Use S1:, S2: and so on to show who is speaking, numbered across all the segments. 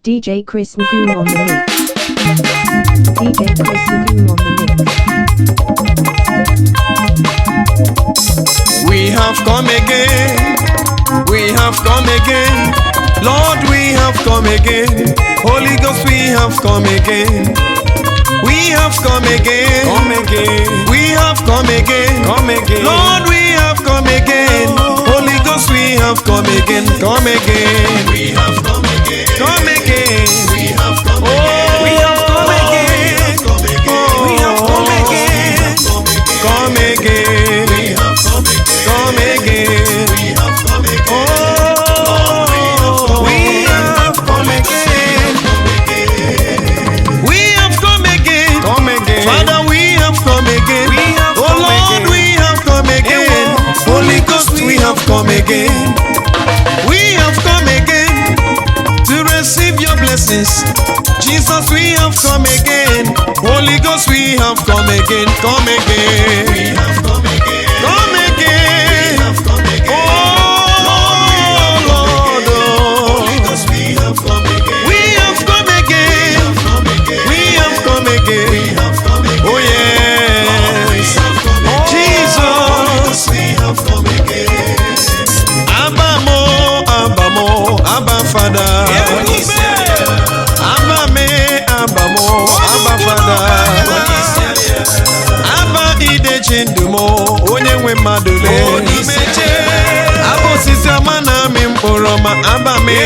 S1: DJ Chris Magoon on the mix. DJ Chris Magoon on the mix.
S2: We have come again. We have come again. Lord, we have come again. Holy Ghost, we have come again. We have come again. Come again. We have come again. Come again. Lord, we have come again. Holy Ghost, we have come again. Come again. We have come again. Come again. We have come again. We have come again. We have come again. Come again. We have come again. Come again. We have come again. Oh, we have come again. We have come again. Come again. Father, we have come again. Oh Lord, we have come again. Holy Ghost, we have come again. We have come again to receive your blessings. Jesus, we have come again. Holy Ghost, we have come again. Come again. We have come again. Come again. We have come again. Oh Lord, Holy Ghost, we have come again. We have come again. We have come again. We have come again. Oh yes, Jesus, we have come again. Abba mo, Abba mo, Abba Father. Abba me, Abba mo, Abba Father. Abba ide chindumo, onye nwe mmadụ le. Abba osisi ọma na mi mkpụrụ ọma, Abba me.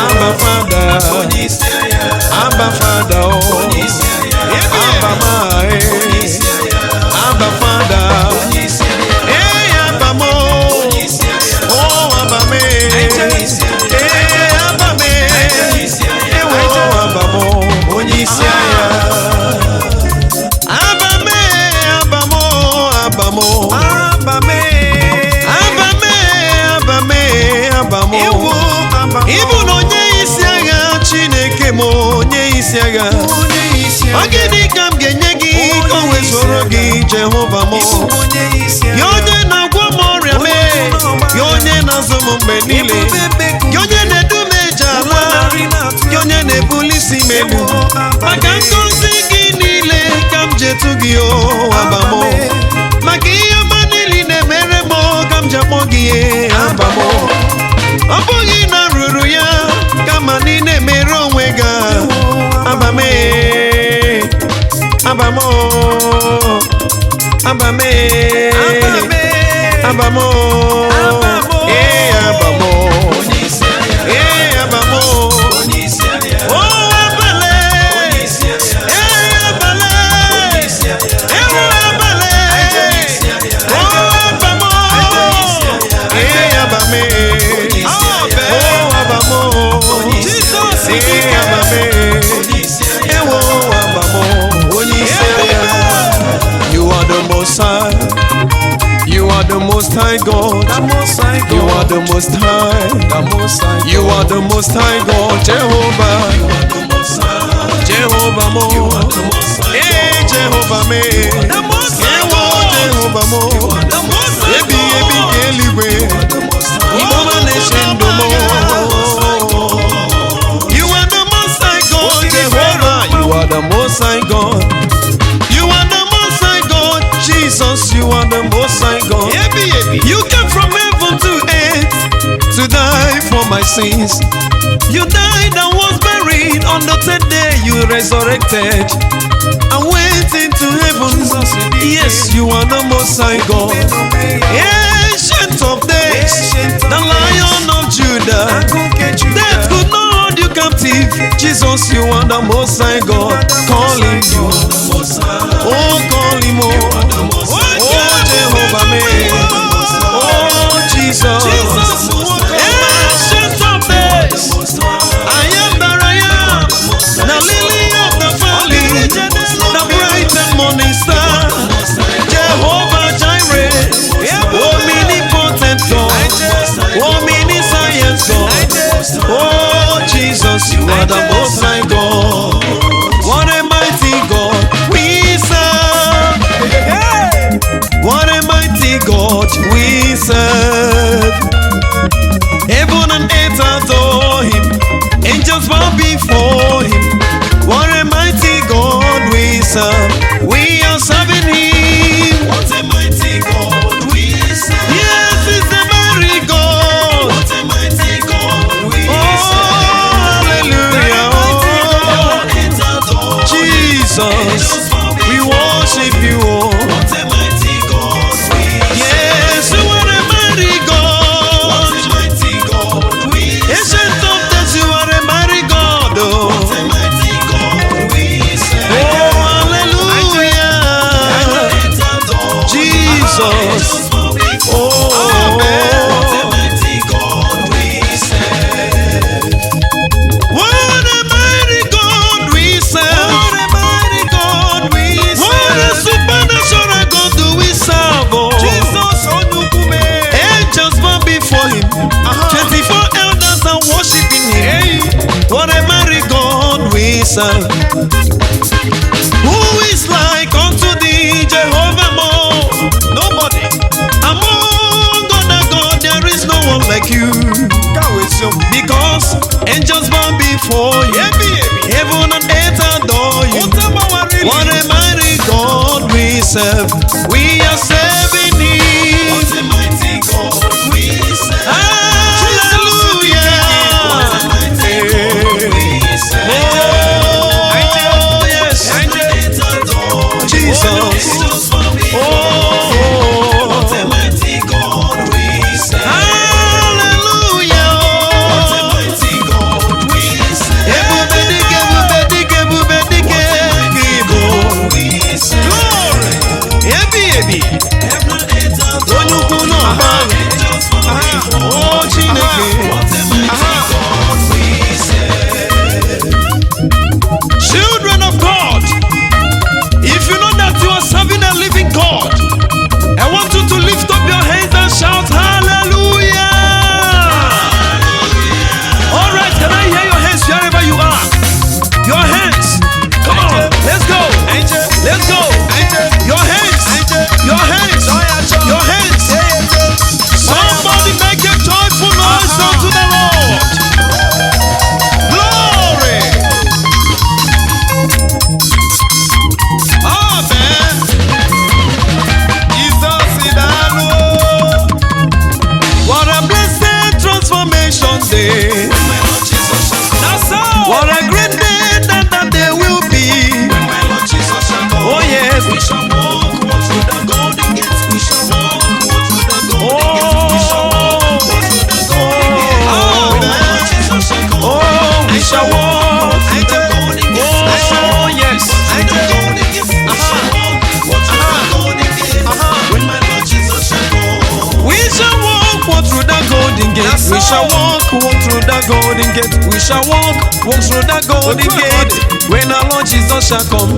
S2: Abba Father. Abba Father, oh. Abba ma, Abba Father. Hey, Abba mo. Oh, Abba me. Hey, Abba me. Oh, Abba mo. Onyisiaya. Abba me, Abba mo, Abba mo. Abba me. Abba me, Abba me, Abba mo. Ibu na onye isi agha Chineke mo, onye isi agha. Ọ gịnị ka m ga-enye gị ka o wezụrụ gị Jehova mo? Ya onye na-agwọ m ọrịa mee, ya onye na-azụ m mgbe niile, ya onye na-edu m eje ala, ya onye na-ebuli isi m elu. Maka ngọzi gị niile ka m ji etu gị o Abba mo. Maka ihe ọma niile na-emere m ka m ji akpọ gị Abba mo. Ọ bụghị na ruru ya kama na ị na-emere onwe gị Abba me. Abba mo. Abba me. Abba mo. Eh, Abba mo. Eh, Abba mo. Oh, Abale. Eh, Abale. Eh, Abale. Oh, Abba mo. Eh, Abba me. Oh, Abba mo. Eh, Abba me. Eh, oh, Abba mo. You are the most high. You are the most high God. You are the most high. You are the most high God. Jehovah. Jehovah mo. Eh, Jehovah me. Jehovah mo. Ebi ebi eluigwe. Iboma neshendo mo. You are the most high God. Jehovah. You are the most high God. You are the most high God. Jesus, you are the most high God. You came from heaven to earth to die for my sins. You died and was buried. On the third day you resurrected and went into heaven. Yes, you are the most high God. Ancient of days, the Lion of Judah. Death could not hold you captive. Jesus, you are the most high God. Calling you. Oh, call him. Oh, Jehovah me. Oh, Jesus. Ancient of days, I am that I am. The lily of the valley, the bright and morning star. Jehovah Jireh, omnipotent God, omniscient God. Oh, Jesus, you are the most high God. What a mighty God we serve. What a mighty God we serve. Heaven and earth adore him. What a mighty God we serve. Who is like unto thee, Jehovah Mo? Nobody. Among other God, there is no one like you. Because angels bow before you. Heaven and earth adore you. What a mighty God we serve. We are serving Him. What a mighty God we serve. Hallelujah. What a mighty God we serve. Oh, yes. Jesus. Oh, what a mighty God we serve. Hallelujah. What a mighty God we serve. Ebubedike, ebubedike, ebubedike. Glory. Ebi. Onyukwu n'ọba. Oh, Chineke. Children of God, if you know that you are serving a living God, I want you to lift up your hands and shout hallelujah. All right, can I hear your hands wherever you are? Your hands. Come on, let's go. Let's go. Your hands. Your hands. Your hands. Somebody make a joyful noise unto the Lord. Glory. Amen. Jesus is the Lord. What a blessed transformation day. What a great day that day will be. Oh yes. We shall walk through the golden gates. We shall walk through the golden gates. We shall walk through the golden gates. Oh, we shall walk through the golden gates. Oh yes. We shall walk through the golden gate. We shall walk through the golden gate. We shall walk through the golden gate. When our Lord Jesus shall come,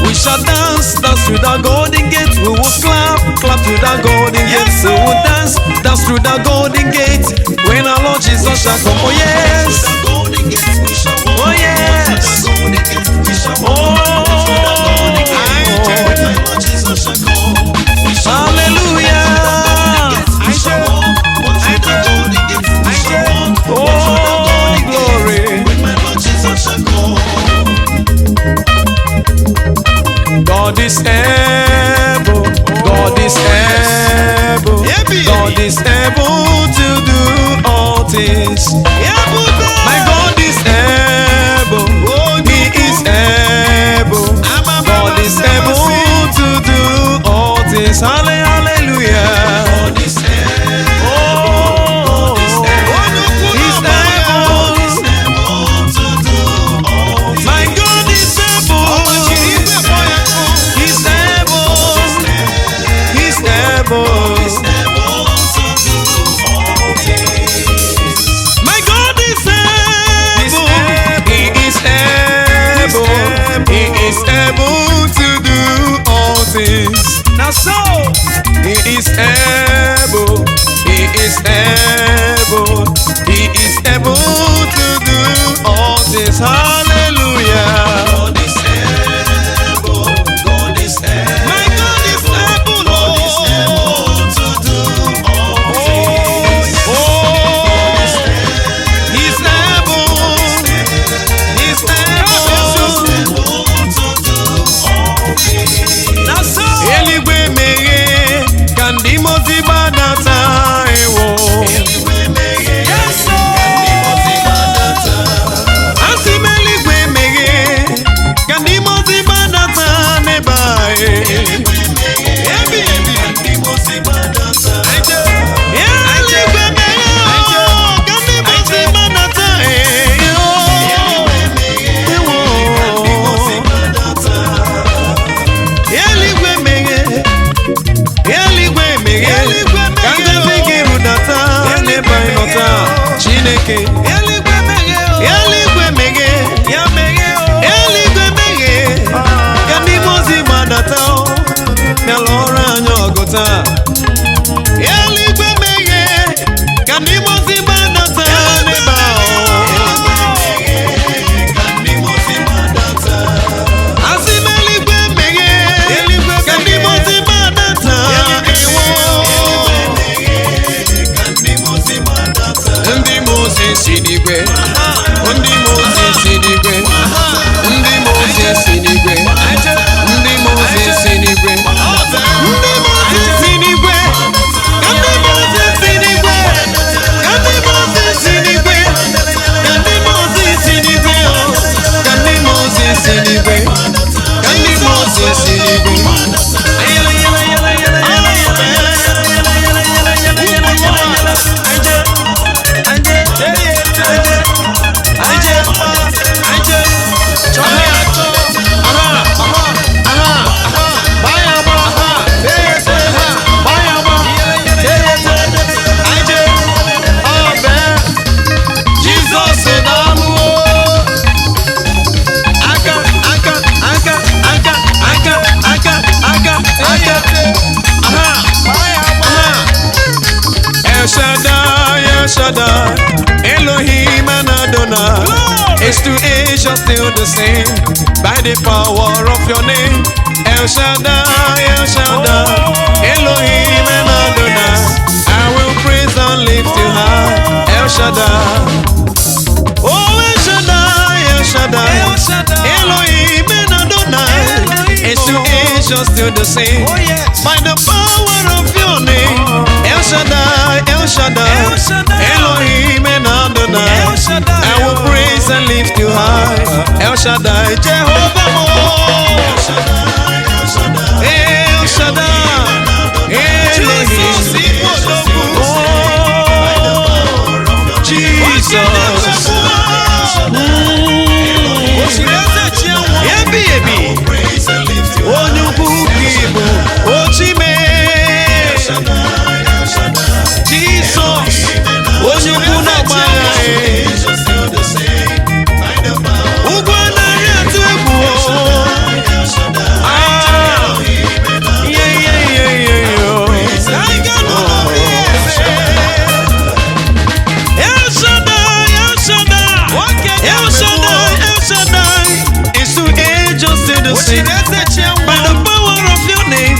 S2: we shall dance through the golden gate. We will clap through the golden gate. We will dance through the golden gate. When our Lord Jesus shall come, oh yes, oh yes, hallelujah. Oh, glory. God is able. God is able. God is able to do all things. My God is able. He is able. God is able to do all things. Hallelujah. Now so, He is able, He is able, He is able to do all things. Hallelujah. God is able, God is able. My God is able, Lord, to do all things. Oh, He's able, He's able to do all things. Now so, eluigwe meghe ka ndị mozi gbadata ewo. Asị m Shaddai, Elohim and Adonai. Age to age are still the same. By the power of your name, El Shaddai, El Shaddai, Elohim and Adonai. I will praise and lift you high, El Shaddai. Oh, El Shaddai, El Shaddai, Elohim and Adonai. Age to age are still the same. By the power of your name, El Shaddai, El Shaddai, Elohim and Adonai. I will praise and lift you high, El Shaddai, Jehovah Mo. El Shaddai, Elohim. Oh, Jesus. Ebi ebi. Onyukwu kibu. Ochime. Jesus. Onyukwu n'ọgbagha. Ugwu anaghị atụ egwu. By the power of your name,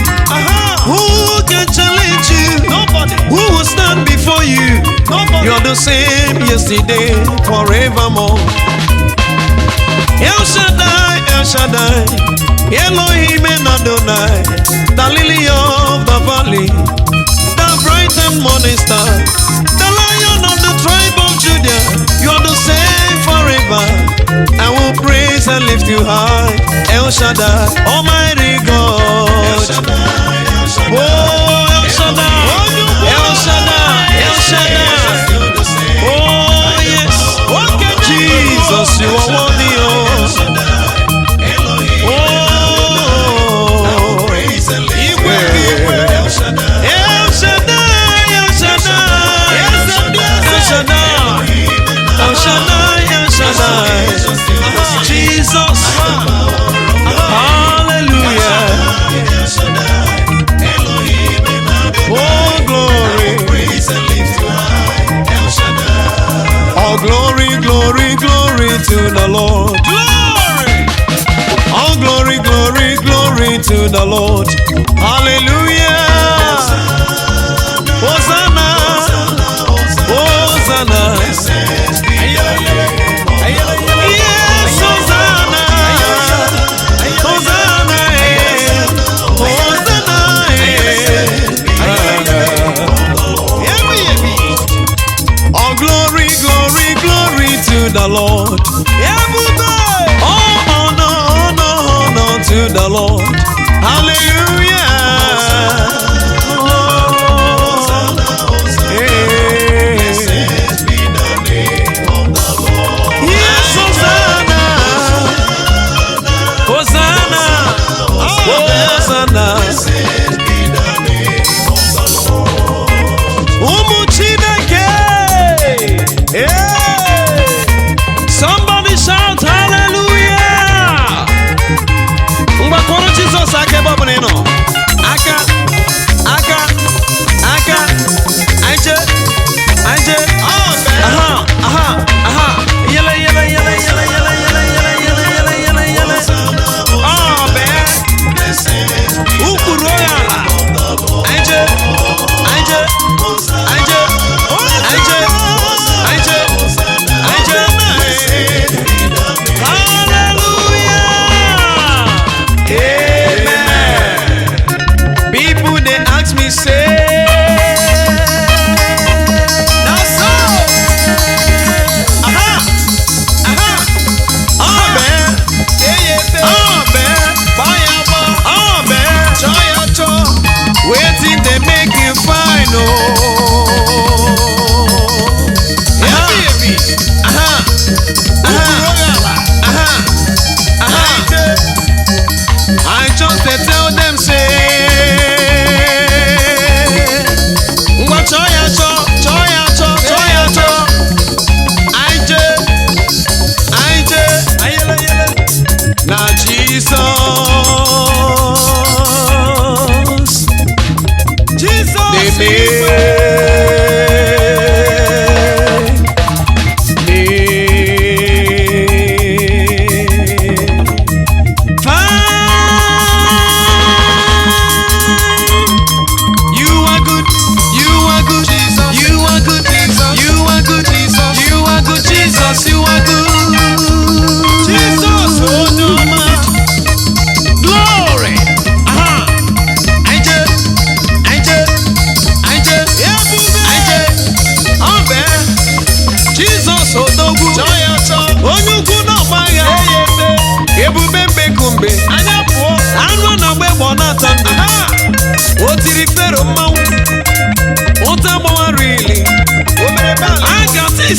S2: who can challenge you? Nobody. Who will stand before you? Nobody. You're the same yesterday, forevermore. El Shaddai, El Shaddai, Elohim and Adonai, the lily of the valley, the bright and morning star, the lion of the tribe of Judah. You're the same forever. I will praise and lift you high, El Shaddai, Almighty God. El Shaddai, El Shaddai. Oh, El Shaddai, El Shaddai, El Shaddai. Oh, yes. Jesus, you are worthy. Oh, El Shaddai, El Shaddai, El Shaddai, El Shaddai, El Shaddai. Jesus, hallelujah. Oh, glory. All glory, glory, glory to the Lord. Glory. All glory, glory, glory to the Lord. Hallelujah. Hosanna, Hosanna. Yes, Hosanna, Hosanna, Hosanna. All glory, glory, glory to the Lord. All honor, honor, honor to the Lord. Hallelujah. Yes, Hosanna, Hosanna, Hosanna. Ụmụ Chineke. Somebody shout hallelujah.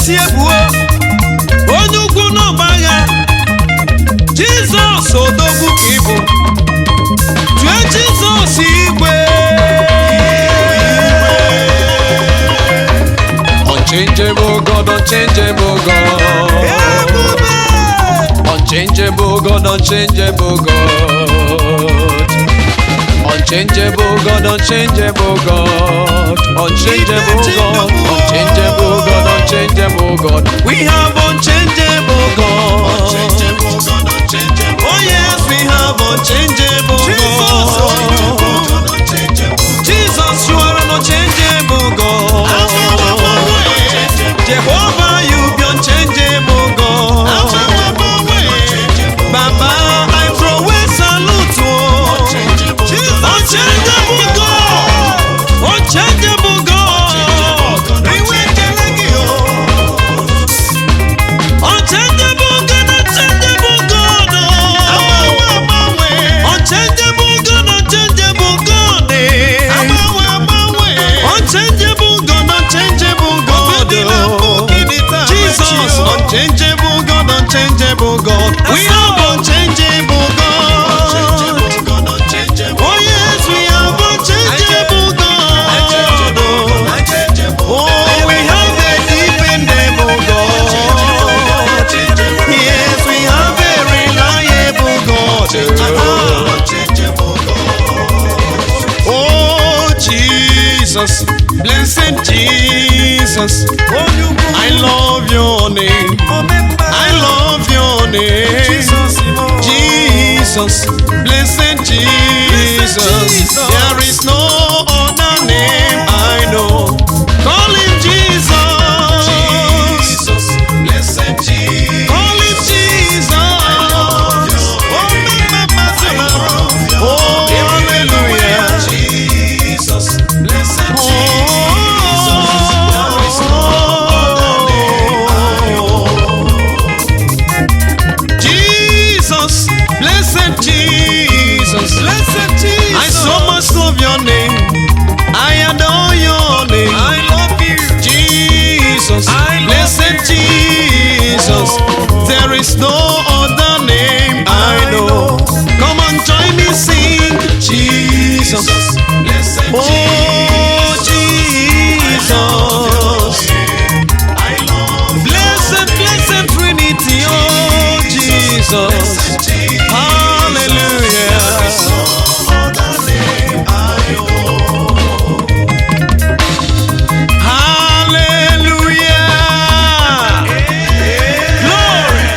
S2: esi ebuo onye ukwu n'ọgba agha Jizọs odogwu ka ịbụ tue Jizọs igwe
S3: Unchangeable God, unchangeable God. Unchangeable God, unchangeable God. Unchangeable God, unchangeable God. Unchangeable God, unchangeable God, unchangeable God.
S2: We have unchangeable God. Oh yes, we have unchangeable God. Jesus, you are an unchangeable God. Jehovah, you be unchangeable God. Baba, I throw away salute to unchangeable God. Unchangeable God. Unchangeable God, unchangeable God. Unchangeable God, unchangeable God. Unchangeable God, unchangeable God. Jesus, unchangeable God, unchangeable God. We have unchangeable God. Oh yes, we have unchangeable God. Oh, we have a dependable God. Yes, we have a reliable God. Oh Jesus, blessed Jesus, I love your name. I love your name. Jesus, blessed Jesus. There is no other name I know. Call him Jesus. Blessed Jesus. Call him Jesus. Oh, hallelujah. Jesus, blessed Jesus, blessed Jesus, blessed Jesus. I so much love your name. I adore your name. I love you, Jesus. Blessed Jesus. There is no other name I know. Come on, join me, sing Jesus. Blessed oh, Jesus. Blessed, blessed Trinity, oh Jesus. Hallelujah. Hallelujah. Glory.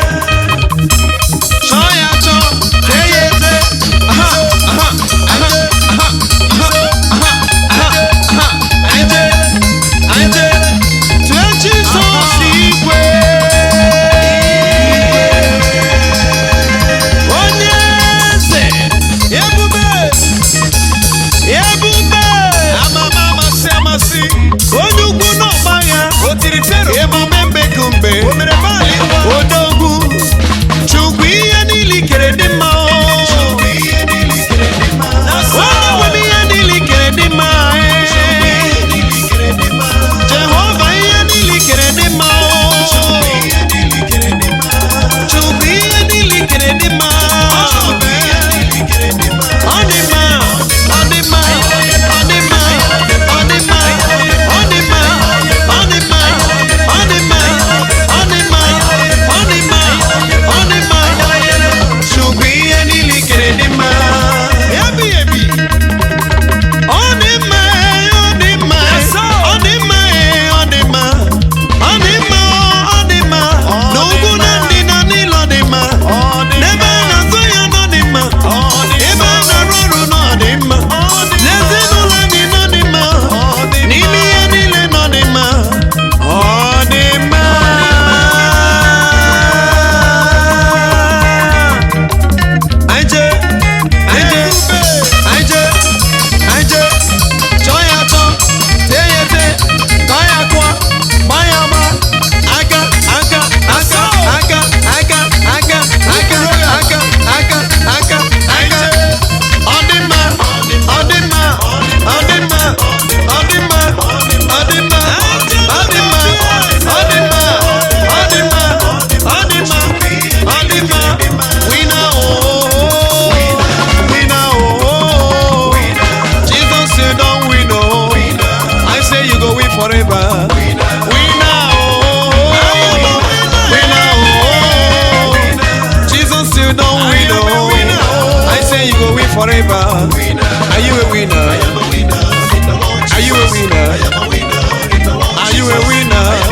S3: forever. Are you a winner? Are you a winner? Are you a winner?